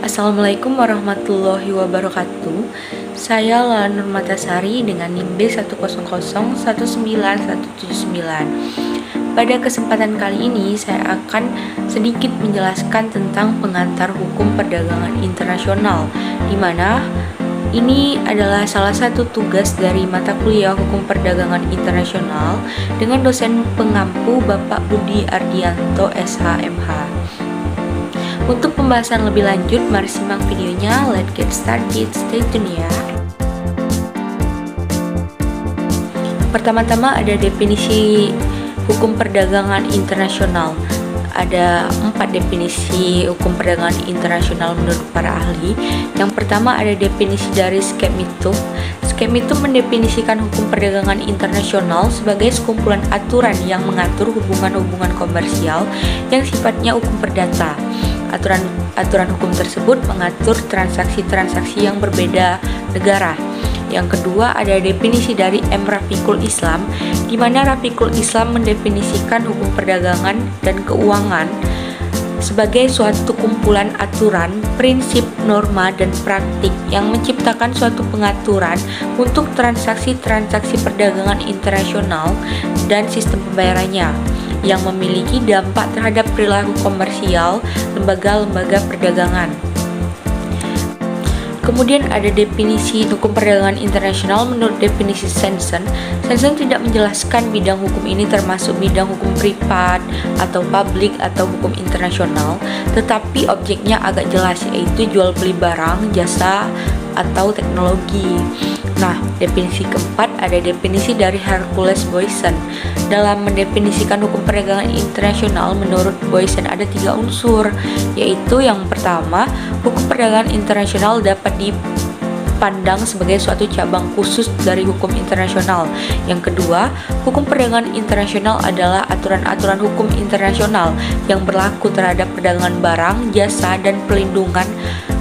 Assalamualaikum warahmatullahi wabarakatuh. Saya Lala Nurmatasari dengan NIM B100191979. Pada kesempatan kali ini saya akan sedikit menjelaskan tentang pengantar hukum perdagangan internasional, di mana ini adalah salah satu tugas dari mata kuliah Hukum Perdagangan Internasional dengan dosen pengampu Bapak Budi Ardianto SHMH. Untuk pembahasan lebih lanjut, mari simak videonya. Let's get started, stay tune ya. Pertama-tama ada definisi hukum perdagangan internasional. Ada 4 definisi hukum perdagangan internasional menurut para ahli. Yang pertama ada definisi dari Schmidt-Tuch. Schmidt-Tuch mendefinisikan hukum perdagangan internasional sebagai sekumpulan aturan yang mengatur hubungan-hubungan komersial yang sifatnya hukum perdata. Aturan hukum tersebut mengatur transaksi-transaksi yang berbeda negara. Yang kedua ada definisi dari M. Rafiqul Islam, di mana Rafiqul Islam mendefinisikan hukum perdagangan dan keuangan sebagai suatu kumpulan aturan, prinsip, norma, dan praktik yang menciptakan suatu pengaturan untuk transaksi-transaksi perdagangan internasional dan sistem pembayarannya yang memiliki dampak terhadap perilaku komersial lembaga-lembaga perdagangan. Kemudian ada definisi hukum perdagangan internasional menurut definisi Sanson. Sanson tidak menjelaskan bidang hukum ini termasuk bidang hukum privat atau publik atau hukum internasional, tetapi objeknya agak jelas, yaitu jual beli barang, jasa, atau teknologi. Nah, definisi keempat ada definisi dari Hercules Boysen. Dalam mendefinisikan hukum perdagangan internasional menurut Boysen ada 3 unsur, yaitu yang pertama, hukum perdagangan internasional dapat dipandang sebagai suatu cabang khusus dari hukum internasional. Yang kedua, hukum perdagangan internasional adalah aturan-aturan hukum internasional yang berlaku terhadap perdagangan barang, jasa, dan pelindungan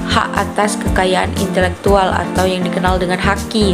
hak atas kekayaan intelektual atau yang dikenal dengan haki.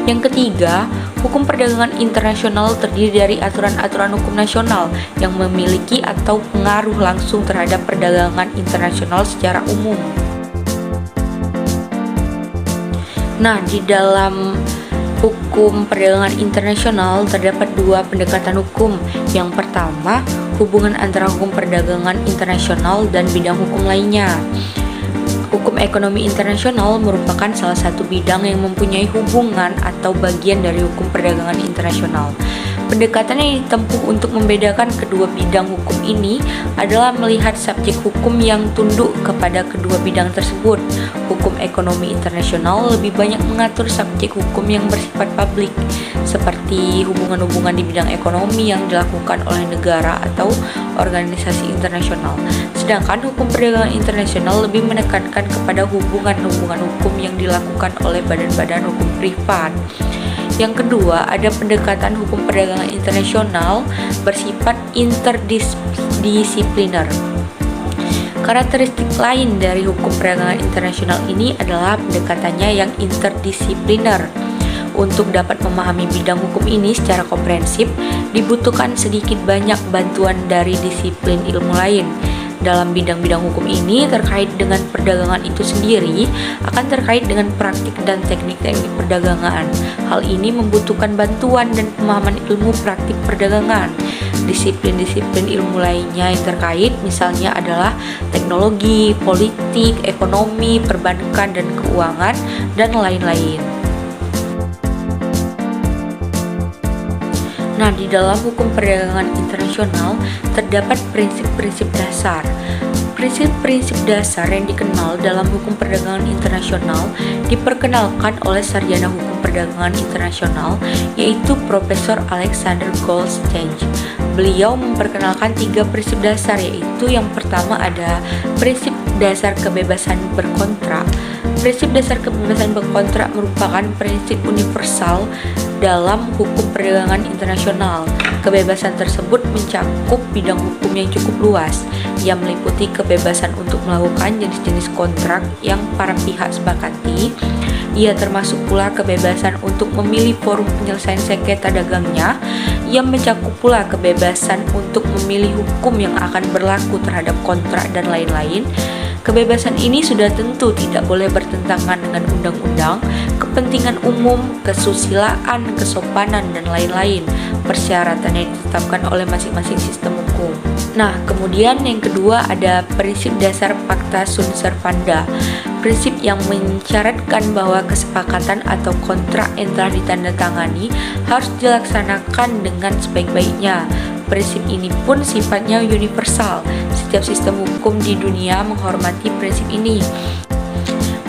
Yang ketiga, hukum perdagangan internasional terdiri dari aturan-aturan hukum nasional yang memiliki atau pengaruh langsung terhadap perdagangan internasional secara umum. Nah, di dalam hukum perdagangan internasional terdapat 2 pendekatan hukum. Yang pertama, hubungan antara hukum perdagangan internasional dan bidang hukum lainnya. Hukum ekonomi internasional merupakan salah satu bidang yang mempunyai hubungan atau bagian dari hukum perdagangan internasional. Pendekatan yang ditempuh untuk membedakan kedua bidang hukum ini adalah melihat subjek hukum yang tunduk kepada kedua bidang tersebut. Hukum ekonomi internasional lebih banyak mengatur subjek hukum yang bersifat publik, seperti hubungan-hubungan di bidang ekonomi yang dilakukan oleh negara atau organisasi internasional. Sedangkan hukum perdagangan internasional lebih menekankan kepada hubungan-hubungan hukum yang dilakukan oleh badan-badan hukum privat. Yang kedua, ada pendekatan hukum perdagangan internasional bersifat interdisipliner. Karakteristik lain dari hukum perdagangan internasional ini adalah pendekatannya yang interdisipliner. Untuk dapat memahami bidang hukum ini secara komprehensif, dibutuhkan sedikit banyak bantuan dari disiplin ilmu lain. Dalam bidang-bidang hukum ini terkait dengan perdagangan itu sendiri akan terkait dengan praktik dan teknik-teknik perdagangan. Hal ini membutuhkan bantuan dan pemahaman ilmu praktik perdagangan. Disiplin-disiplin ilmu lainnya yang terkait misalnya adalah teknologi, politik, ekonomi, perbankan dan keuangan, dan lain-lain. Nah, di dalam hukum perdagangan internasional terdapat prinsip-prinsip dasar. Prinsip-prinsip dasar yang dikenal dalam hukum perdagangan internasional diperkenalkan oleh sarjana hukum perdagangan internasional, yaitu Profesor Alexander Goldstein. Beliau memperkenalkan 3 prinsip dasar, yaitu yang pertama ada prinsip dasar kebebasan berkontrak. Prinsip dasar kebebasan berkontrak merupakan prinsip universal dalam hukum perdagangan internasional. Kebebasan tersebut mencakup bidang hukum yang cukup luas. Ia meliputi kebebasan untuk melakukan jenis-jenis kontrak yang para pihak sepakati. Ia termasuk pula kebebasan untuk memilih forum penyelesaian sengketa dagangnya. Ia mencakup pula kebebasan untuk memilih hukum yang akan berlaku terhadap kontrak dan lain-lain. Kebebasan ini sudah tentu tidak boleh bertentangan dengan undang-undang, kepentingan umum, kesusilaan, kesopanan, dan lain-lain. Persyaratan yang ditetapkan oleh masing-masing sistem hukum. Nah, kemudian yang kedua ada prinsip dasar Pacta Sunt Servanda. Prinsip yang mensyaratkan bahwa kesepakatan atau kontrak yang telah ditandatangani harus dilaksanakan dengan sebaik-baiknya. Prinsip ini pun sifatnya universal. Setiap sistem hukum di dunia menghormati prinsip ini.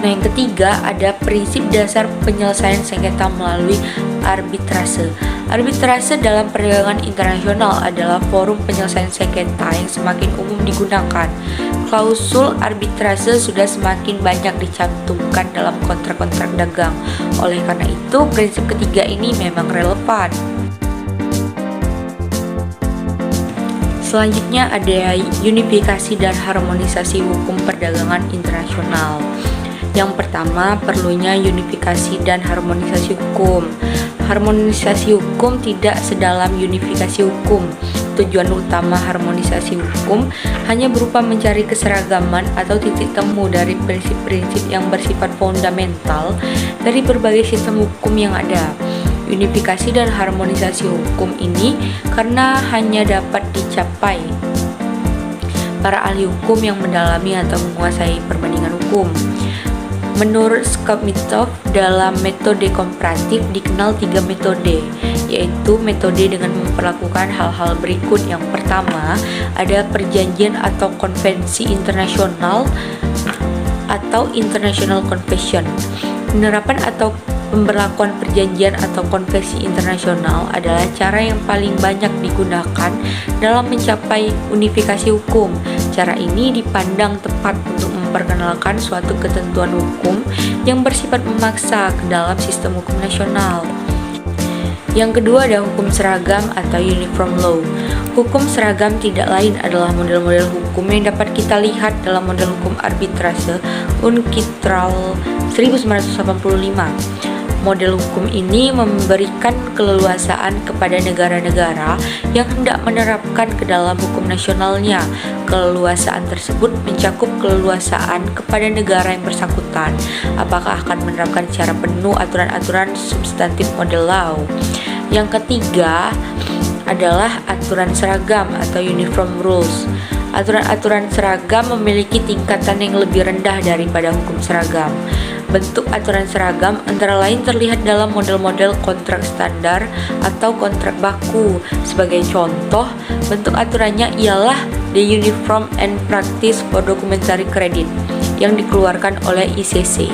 Nah, yang ketiga ada prinsip dasar penyelesaian sengketa melalui arbitrase. Arbitrase dalam perdagangan internasional adalah forum penyelesaian sengketa yang semakin umum digunakan. Klausul arbitrase sudah semakin banyak dicantumkan dalam kontrak-kontrak dagang. Oleh karena itu, prinsip ketiga ini memang relevan. Selanjutnya ada unifikasi dan harmonisasi hukum perdagangan internasional. Yang pertama, perlunya unifikasi dan harmonisasi hukum. Harmonisasi hukum tidak sedalam unifikasi hukum. Tujuan utama harmonisasi hukum hanya berupa mencari keseragaman atau titik temu dari prinsip-prinsip yang bersifat fundamental dari berbagai sistem hukum yang ada. Unifikasi dan harmonisasi hukum ini karena hanya dapat dicapai para ahli hukum yang mendalami atau menguasai perbandingan hukum. Menurut Skobnikov, dalam metode komparatif dikenal 3 metode, yaitu metode dengan memperlakukan hal-hal berikut. Yang pertama, ada perjanjian atau konvensi internasional atau international convention. Penerapan atau pemberlakuan perjanjian atau konvensi internasional adalah cara yang paling banyak digunakan dalam mencapai unifikasi hukum. Cara ini dipandang tepat untuk memperkenalkan suatu ketentuan hukum yang bersifat memaksa ke dalam sistem hukum nasional. Yang kedua ada hukum seragam atau uniform law. Hukum seragam tidak lain adalah model-model hukum yang dapat kita lihat dalam model hukum arbitrase UNCITRAL 1985. Model hukum ini memberikan keleluasaan kepada negara-negara yang hendak menerapkan ke dalam hukum nasionalnya. Keleluasaan tersebut mencakup keleluasaan kepada negara yang bersangkutan, apakah akan menerapkan secara penuh aturan-aturan substantif model law. Yang ketiga adalah aturan seragam atau uniform rules. Aturan-aturan seragam memiliki tingkatan yang lebih rendah daripada hukum seragam. Bentuk aturan seragam antara lain terlihat dalam model-model kontrak standar atau kontrak baku. Sebagai contoh, bentuk aturannya ialah The Uniform and Practice for Documentary Credit yang dikeluarkan oleh ICC.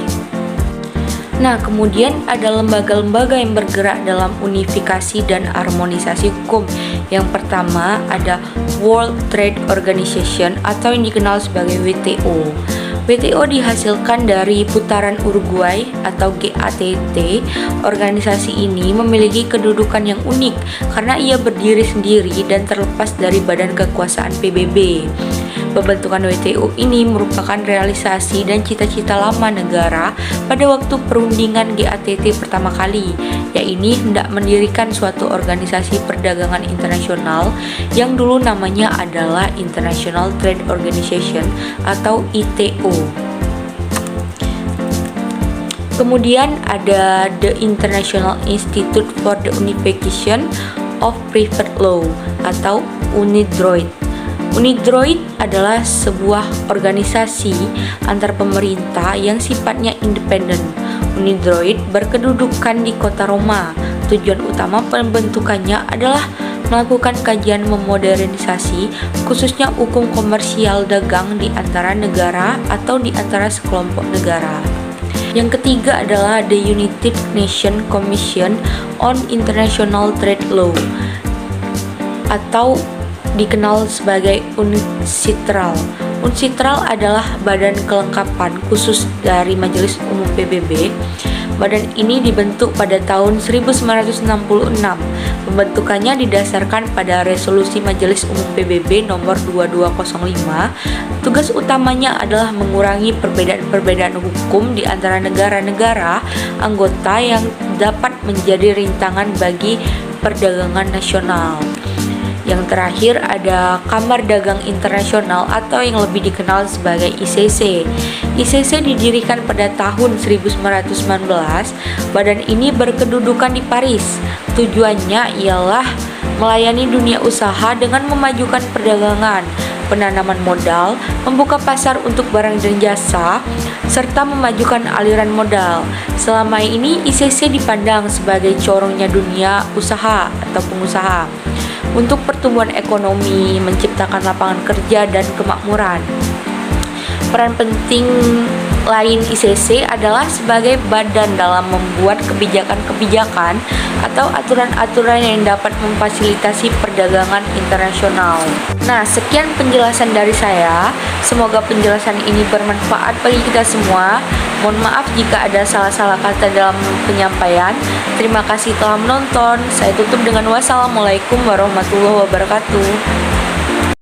Nah, kemudian ada lembaga-lembaga yang bergerak dalam unifikasi dan harmonisasi hukum. Yang pertama ada World Trade Organization atau yang dikenal sebagai WTO. WTO dihasilkan dari putaran Uruguay atau GATT. Organisasi ini memiliki kedudukan yang unik karena ia berdiri sendiri dan terlepas dari badan kekuasaan PBB. Pembentukan WTO ini merupakan realisasi dan cita-cita lama negara pada waktu perundingan GATT pertama kali, yaitu hendak mendirikan suatu organisasi perdagangan internasional yang dulu namanya adalah International Trade Organization atau ITO. Kemudian ada The International Institute for the Unification of Private Law atau UNIDROIT. UNIDROIT adalah sebuah organisasi antar pemerintah yang sifatnya independen. UNIDROIT berkedudukan di kota Roma. Tujuan utama pembentukannya adalah melakukan kajian memodernisasi, khususnya hukum komersial dagang di antara negara atau di antara sekelompok negara. Yang ketiga adalah The United Nations Commission on International Trade Law atau dikenal sebagai UNCITRAL. UNCITRAL adalah badan kelengkapan khusus dari Majelis Umum PBB. Badan ini dibentuk pada tahun 1966. Pembentukannya didasarkan pada resolusi Majelis Umum PBB nomor 2205. Tugas utamanya adalah mengurangi perbedaan-perbedaan hukum di antara negara-negara anggota yang dapat menjadi rintangan bagi perdagangan nasional. Yang terakhir ada Kamar Dagang Internasional atau yang lebih dikenal sebagai ICC. ICC didirikan pada tahun 1919. Badan ini berkedudukan di Paris. Tujuannya ialah melayani dunia usaha dengan memajukan perdagangan, penanaman modal, membuka pasar untuk barang dan jasa, serta memajukan aliran modal. Selama ini ICC dipandang sebagai corongnya dunia usaha atau pengusaha untuk pertumbuhan ekonomi, menciptakan lapangan kerja dan kemakmuran. Peran penting lain ICC adalah sebagai badan dalam membuat kebijakan-kebijakan atau aturan-aturan yang dapat memfasilitasi perdagangan internasional. Nah, sekian penjelasan dari saya. Semoga penjelasan ini bermanfaat bagi kita semua. Mohon maaf jika ada salah-salah kata dalam penyampaian. Terima kasih telah menonton. Saya tutup dengan wassalamualaikum warahmatullahi wabarakatuh.